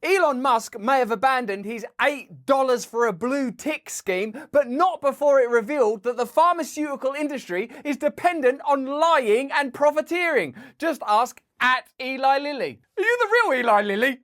Elon Musk may have abandoned his $8 for a blue tick scheme, but not before it revealed that the pharmaceutical industry is dependent on lying and profiteering. Just ask at Eli Lilly. Are you the real Eli Lilly?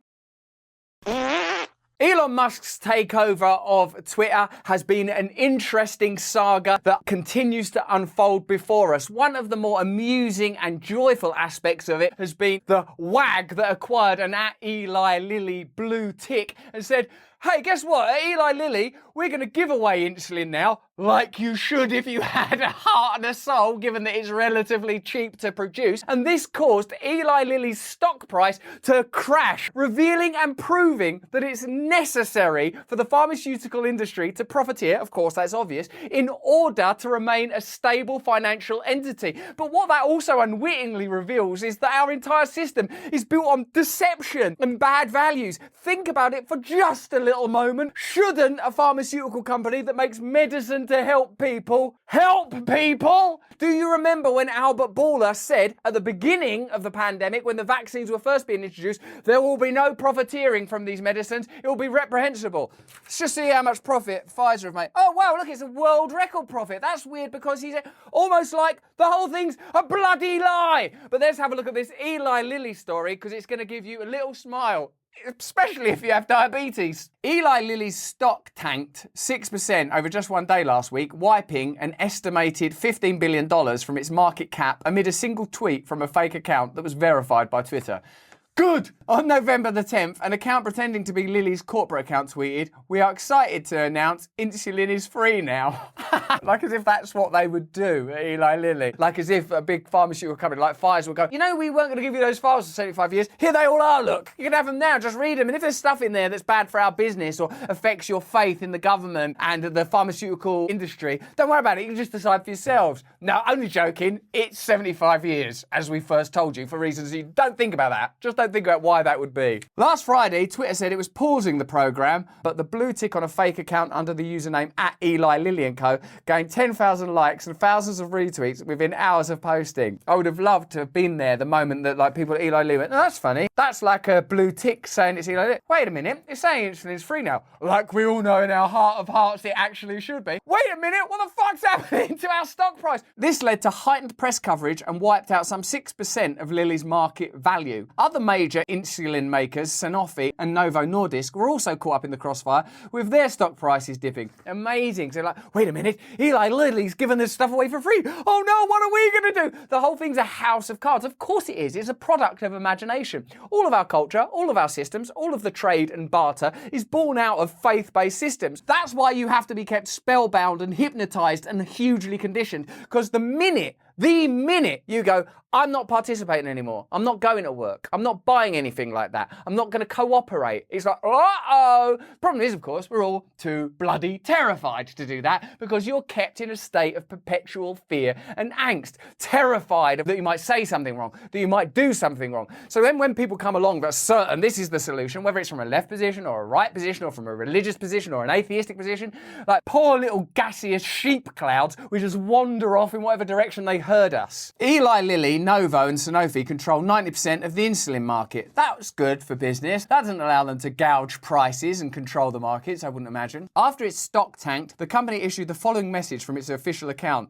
Elon Musk's takeover of Twitter has been an interesting saga that continues to unfold before us. One of the more amusing and joyful aspects of it has been the wag that acquired an at Eli Lilly blue tick and said, hey, guess what? At Eli Lilly, we're going to give away insulin now, like you should if you had a heart and a soul, given that it's relatively cheap to produce. And this caused Eli Lilly's stock price to crash, revealing and proving that it's necessary for the pharmaceutical industry to profiteer, of course that's obvious, in order to remain a stable financial entity. But what that also unwittingly reveals is that our entire system is built on deception and bad values. Think about it for just a little moment. Shouldn't a pharmaceutical company that makes medicine to help people help people? Do you remember when Albert Bourla said at the beginning of the pandemic, when the vaccines were first being introduced, there will be no profiteering from these medicines, it will be reprehensible? Let's just see how much profit Pfizer have made. Oh wow, look, it's a world record profit. That's weird because he's almost like the whole thing's a bloody lie. But let's have a look at this Eli Lilly story because it's going to give you a little smile, especially if you have diabetes. Eli Lilly's stock tanked 6% over just one day last week, wiping an estimated $15 billion from its market cap amid a single tweet from a fake account that was verified by Twitter. Good! On November the 10th, an account pretending to be Lilly's corporate account tweeted, "We are excited to announce insulin is free now." Like as if that's what they would do at Eli Lilly. Like as if a big pharmaceutical company like Pfizer would go, you know, we weren't going to give you those files for 75 years. Here they all are, look. You can have them now, just read them. And if there's stuff in there that's bad for our business or affects your faith in the government and the pharmaceutical industry, don't worry about it. You can just decide for yourselves. No, only joking. It's 75 years, as we first told you, for reasons you don't think about that. Just don't think about why that would be. Last Friday, Twitter said it was pausing the program, but the blue tick on a fake account under the username at Eli Lilly & Co. gained 10,000 likes and thousands of retweets within hours of posting. I would have loved to have been there the moment that people at Eli Lilly went, "Oh, that's funny. That's like a blue tick saying it's Eli Lilly. Wait a minute, it's saying insulin is free now. Like we all know in our heart of hearts it actually should be. Wait a minute, what the fuck's happening to our stock price?" This led to heightened press coverage and wiped out some 6% of Lilly's market value. Other major insulin makers, Sanofi and Novo Nordisk, were also caught up in the crossfire with their stock prices dipping. Amazing. So they're like, wait a minute, Eli Lilly's giving this stuff away for free. Oh no, what are we going to do? The whole thing's a house of cards. Of course it is. It's a product of imagination. All of our culture, all of our systems, all of the trade and barter is born out of faith-based systems. That's why you have to be kept spellbound and hypnotized and hugely conditioned, because the minute you go, I'm not participating anymore, I'm not going to work, I'm not buying anything like that, I'm not going to cooperate, it's like, uh-oh. Problem is, of course, we're all too bloody terrified to do that because you're kept in a state of perpetual fear and angst, terrified that you might say something wrong, that you might do something wrong. So then when people come along that's certain this is the solution, whether it's from a left position or a right position or from a religious position or an atheistic position, like poor little gaseous sheep clouds, we just wander off in whatever direction they heard us. Eli Lilly, Novo and Sanofi control 90% of the insulin market. That's good for business. That doesn't allow them to gouge prices and control the markets, I wouldn't imagine. After its stock tanked, the company issued the following message from its official account.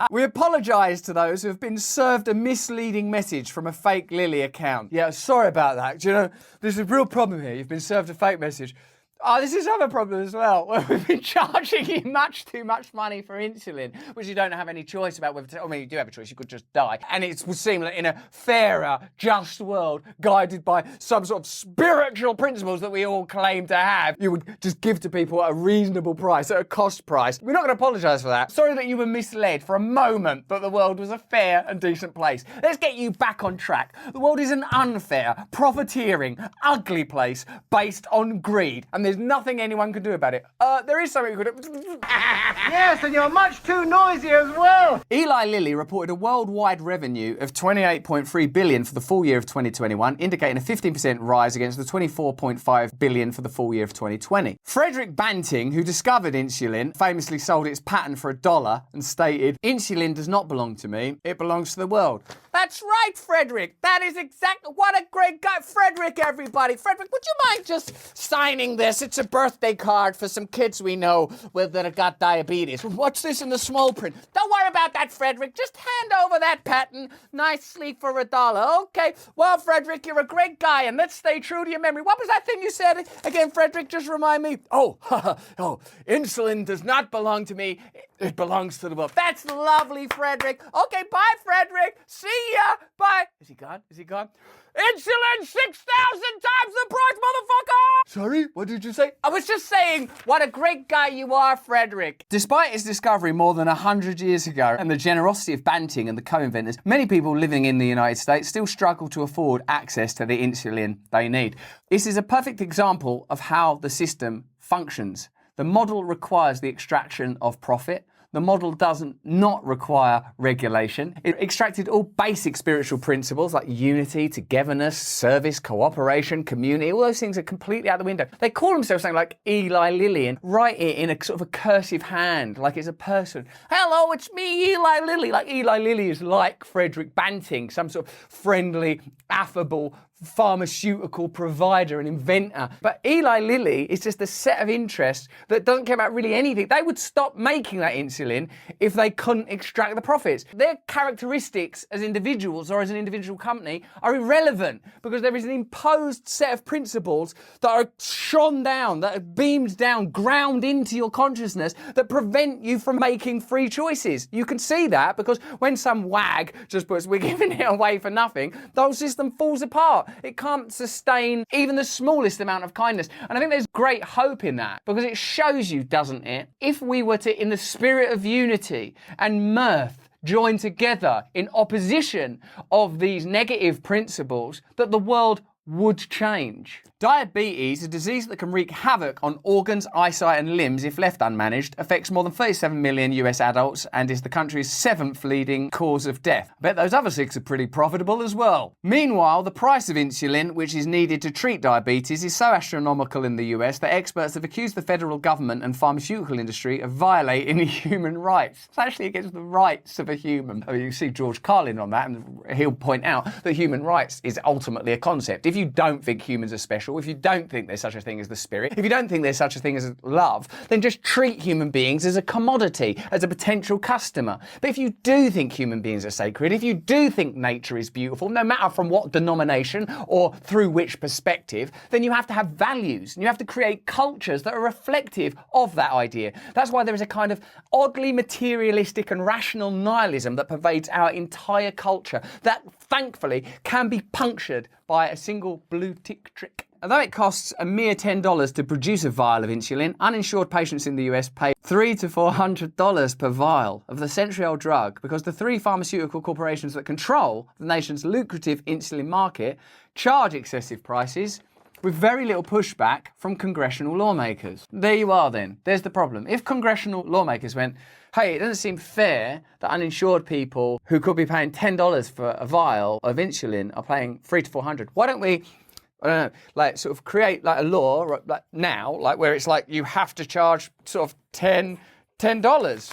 "We apologise to those who have been served a misleading message from a fake Lilly account." Yeah, sorry about that. Do you know, there's a real problem here. You've been served a fake message. Oh, this is another problem as well, where we've been charging you much too much money for insulin, which you don't have any choice about whether to, I mean, you do have a choice, you could just die. And it would seem that in a fairer, just world, guided by some sort of spiritual principles that we all claim to have, you would just give to people at a reasonable price, at a cost price. We're not going to apologise for that. Sorry that you were misled for a moment that the world was a fair and decent place. Let's get you back on track. The world is an unfair, profiteering, ugly place based on greed. And there's nothing anyone can do about it. There is something you could do. Yes, and you're much too noisy as well. Eli Lilly reported a worldwide revenue of $28.3 billion for the full year of 2021, indicating a 15% rise against the $24.5 billion for the full year of 2020. Frederick Banting, who discovered insulin, famously sold its patent for $1 and stated, "Insulin does not belong to me, it belongs to the world." That's right, Frederick. That is exactly what a great guy. Frederick, everybody. Frederick, would you mind just signing this? It's a birthday card for some kids we know that have got diabetes. What's this in the small print? Don't worry about that, Frederick. Just hand over that patent nicely for $1. Okay. Well, Frederick, you're a great guy, and let's stay true to your memory. What was that thing you said again, Frederick? Just remind me. Oh, insulin does not belong to me. It belongs to the world. That's lovely, Frederick. Okay, bye, Frederick. See ya. Bye. Is he gone? Is he gone? Insulin 6,000 times the price, motherfucker! Sorry, what did you say? I was just saying, what a great guy you are, Frederick. Despite its discovery more than 100 years ago and the generosity of Banting and the co-inventors, many people living in the United States still struggle to afford access to the insulin they need. This is a perfect example of how the system functions. The model requires the extraction of profit. The model doesn't not require regulation. It extracted all basic spiritual principles like unity, togetherness, service, cooperation, community. All those things are completely out the window. They call themselves something like Eli Lilly and write it in a sort of a cursive hand, like it's a person. Hello, it's me, Eli Lilly. Like Eli Lilly is like Frederick Banting, some sort of friendly, affable pharmaceutical provider and inventor. But Eli Lilly is just a set of interests that doesn't care about really anything. They would stop making that insulin if they couldn't extract the profits. Their characteristics as individuals or as an individual company are irrelevant because there is an imposed set of principles that are shone down, that are beamed down, ground into your consciousness that prevent you from making free choices. You can see that because when some wag just puts, we're giving it away for nothing, the whole system falls apart. It can't sustain even the smallest amount of kindness. And I think there's great hope in that because it shows you, doesn't it, if we were to, in the spirit of unity and mirth, join together in opposition of these negative principles, that the world would change. Diabetes, a disease that can wreak havoc on organs, eyesight and limbs if left unmanaged, affects more than 37 million US adults and is the country's 7th leading cause of death. I bet those other 6 are pretty profitable as well. Meanwhile, the price of insulin, which is needed to treat diabetes, is so astronomical in the US that experts have accused the federal government and pharmaceutical industry of violating human rights. It's actually against the rights of a human. I mean, you see George Carlin on that, and he'll point out that human rights is ultimately a concept. If you don't think humans are special, if you don't think there's such a thing as the spirit, if you don't think there's such a thing as love, then just treat human beings as a commodity, as a potential customer. But if you do think human beings are sacred, if you do think nature is beautiful, no matter from what denomination or through which perspective, then you have to have values and you have to create cultures that are reflective of that idea. That's why there is a kind of oddly materialistic and rational nihilism that pervades our entire culture that thankfully can be punctured by a single blue tick trick. Although it costs a mere $10 to produce a vial of insulin, uninsured patients in the US pay $300 to $400 per vial of the century-old drug because the 3 pharmaceutical corporations that control the nation's lucrative insulin market charge excessive prices with very little pushback from congressional lawmakers. There you are then. There's the problem. If congressional lawmakers went, hey, it doesn't seem fair that uninsured people who could be paying $10 for a vial of insulin are paying $300 to $400, why don't we, I don't know, like sort of create like a law like now, like where it's like you have to charge sort of $10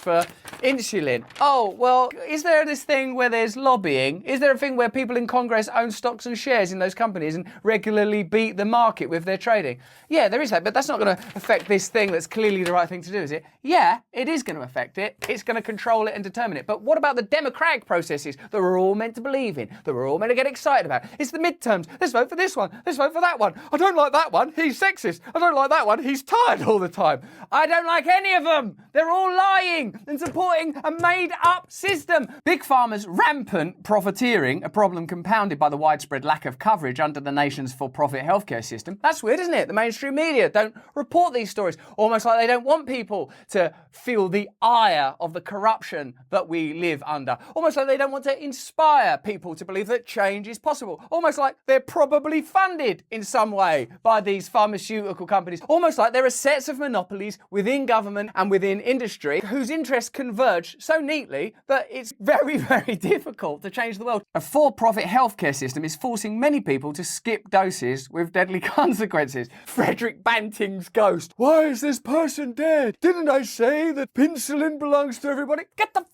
for insulin. Oh, well, is there this thing where there's lobbying? Is there a thing where people in Congress own stocks and shares in those companies and regularly beat the market with their trading? Yeah, there is that, but that's not going to affect this thing that's clearly the right thing to do, is it? Yeah, it is going to affect it. It's going to control it and determine it. But what about the democratic processes that we're all meant to believe in, that we're all meant to get excited about? It's the midterms. Let's vote for this one. Let's vote for that one. I don't like that one. He's sexist. I don't like that one. He's tired all the time. I don't like any of them. They're all lying and supporting a made-up system. Big Pharma's rampant profiteering, a problem compounded by the widespread lack of coverage under the nation's for-profit healthcare system. That's weird, isn't it? The mainstream media don't report these stories, almost like they don't want people to feel the ire of the corruption that we live under. Almost like they don't want to inspire people to believe that change is possible. Almost like they're probably funded in some way by these pharmaceutical companies. Almost like there are sets of monopolies within government and within industry industry whose interests converge so neatly that it's very, very difficult to change the world. A for-profit healthcare system is forcing many people to skip doses with deadly consequences. Frederick Banting's ghost. Why is this person dead? Didn't I say that insulin belongs to everybody? Get the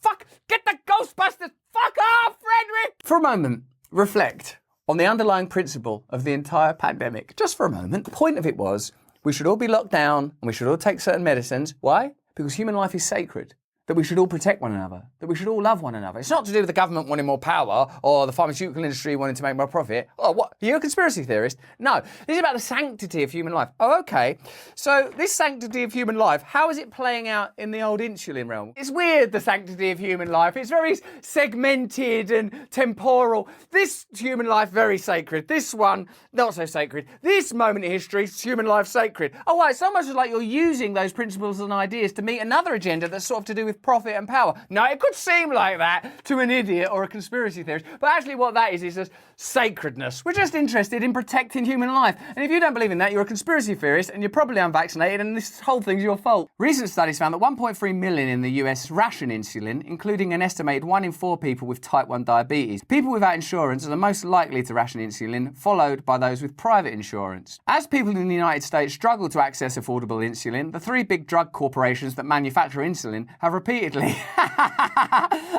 Ghostbusters fuck off, Frederick! For a moment, reflect on the underlying principle of the entire pandemic. Just for a moment. The point of it was, we should all be locked down and we should all take certain medicines. Why? Because human life is sacred. That we should all protect one another. That we should all love one another. It's not to do with the government wanting more power or the pharmaceutical industry wanting to make more profit. Oh, what? Are you a conspiracy theorist? No. This is about the sanctity of human life. Oh, okay. So this sanctity of human life, how is it playing out in the old insulin realm? It's weird, the sanctity of human life. It's very segmented and temporal. This human life, very sacred. This one, not so sacred. This moment in history, human life sacred. Oh, right. It's almost like you're using those principles and ideas to meet another agenda that's sort of to do with profit and power. Now, it could seem like that to an idiot or a conspiracy theorist, but actually what that is just sacredness. We're just interested in protecting human life. And if you don't believe in that, you're a conspiracy theorist and you're probably unvaccinated and this whole thing's your fault. Recent studies found that 1.3 million in the US ration insulin, including an estimated 1 in 4 people with type 1 diabetes. People without insurance are the most likely to ration insulin, followed by those with private insurance. As people in the United States struggle to access affordable insulin, the 3 big drug corporations that manufacture insulin have repeatedly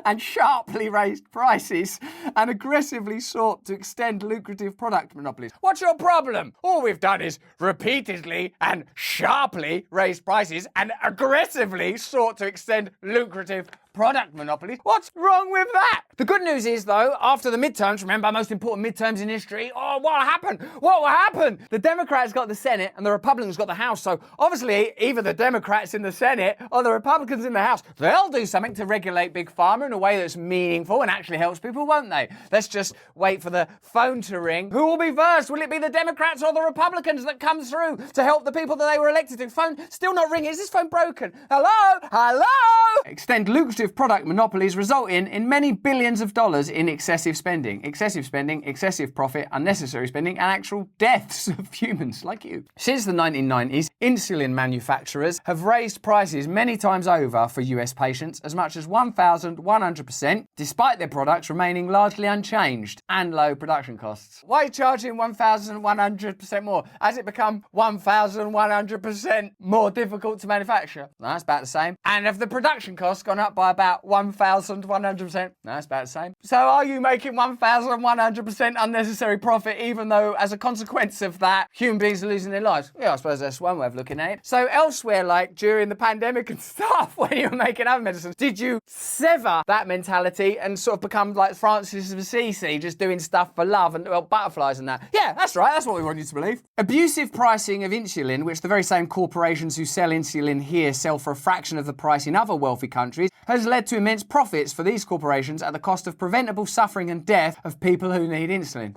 and sharply raised prices and aggressively sought to extend lucrative product monopolies. What's your problem? All we've done is repeatedly and sharply raised prices and aggressively sought to extend lucrative product monopolies. What's wrong with that? The good news is, though, after the midterms, remember, most important midterms in history, what will happen? What will happen? The Democrats got the Senate and the Republicans got the House, so obviously either the Democrats in the Senate or the Republicans in the House, they'll do something to regulate Big Pharma in a way that's meaningful and actually helps people, won't they? Let's just wait for the phone to ring. Who will be first? Will it be the Democrats or the Republicans that come through to help the people that they were elected to? Phone still not ringing. Is this phone broken? Hello? Hello? Extend lucrative product monopolies resulting in many billions of dollars in excessive spending, excessive profit, unnecessary spending, and actual deaths of humans like you. Since the 1990s, insulin manufacturers have raised prices many times over for US patients, as much as 1,100%, despite their products remaining largely unchanged and low production costs. Why are you charging 1,100% more? Has it become 1,100% more difficult to manufacture? No, it's about the same. And have the production costs gone up by about 1,100%? No, it's about the same. So are you making 1,100% unnecessary profit, even though as a consequence of that, human beings are losing their lives? Yeah, I suppose that's one way of looking at it. So elsewhere, like during the pandemic and stuff, when you were making other medicines, did you sever that mentality and sort of become like Francis of Assisi, just doing stuff for love and butterflies and that? Yeah, that's right. That's what we want you to believe. Abusive pricing of insulin, which the very same corporations who sell insulin here sell for a fraction of the price in other wealthy countries, has led to immense profits for these corporations at the cost of preventable suffering and death of people who need insulin.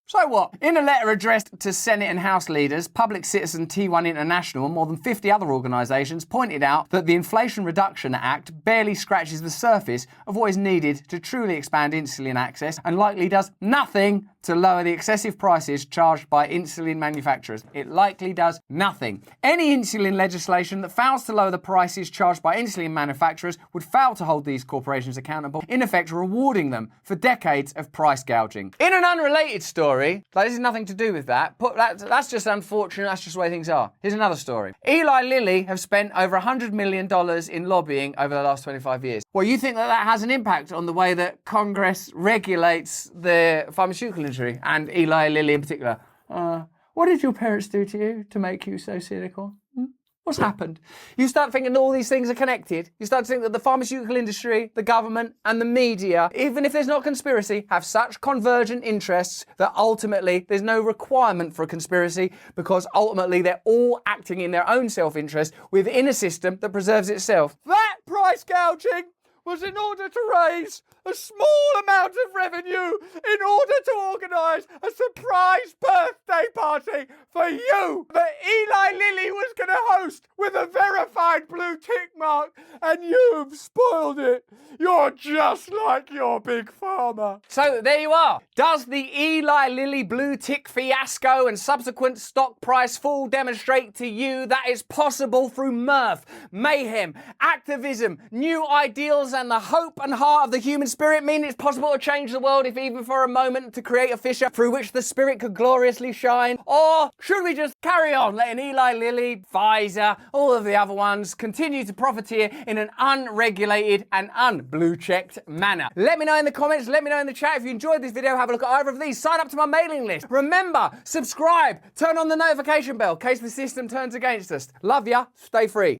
So what? In a letter addressed to Senate and House leaders, Public Citizen T1 International and more than 50 other organisations pointed out that the Inflation Reduction Act barely scratches the surface of what is needed to truly expand insulin access and likely does nothing to lower the excessive prices charged by insulin manufacturers. It likely does nothing. Any insulin legislation that fails to lower the prices charged by insulin manufacturers would fail to hold these corporations accountable, in effect rewarding them for decades of price gouging. In an unrelated story, like this is nothing to do with that, that's just unfortunate, that's just the way things are. Here's another story. Eli Lilly have spent over $100 million in lobbying over the last 25 years. Well, you think that has an impact on the way that Congress regulates the pharmaceutical industry, and Eli Lilly in particular? What did your parents do to you to make you so cynical? What's happened? You start thinking all these things are connected. You start to think that the pharmaceutical industry, the government, and the media, even if there's not conspiracy, have such convergent interests that ultimately there's no requirement for a conspiracy, because ultimately they're all acting in their own self-interest within a system that preserves itself. That price gouging was in order to raise a small amount of revenue in order to organise a surprise birthday party party for you that Eli Lilly was going to host with a verified blue tick mark, and you've spoiled it. You're just like your big pharma. So there you are. Does the Eli Lilly blue tick fiasco and subsequent stock price fall demonstrate to you that it's possible through mirth, mayhem, activism, new ideals, and the hope and heart of the human spirit mean it's possible to change the world, if even for a moment, to create a fissure through which the spirit could gloriously shine? Or should we just carry on letting Eli Lilly, Pfizer, all of the other ones continue to profiteer in an unregulated and un-blue-checked manner? Let me know in the comments, let me know in the chat. If you enjoyed this video, have a look at either of these. Sign up to my mailing list. Remember, subscribe, turn on the notification bell in case the system turns against us. Love ya, stay free.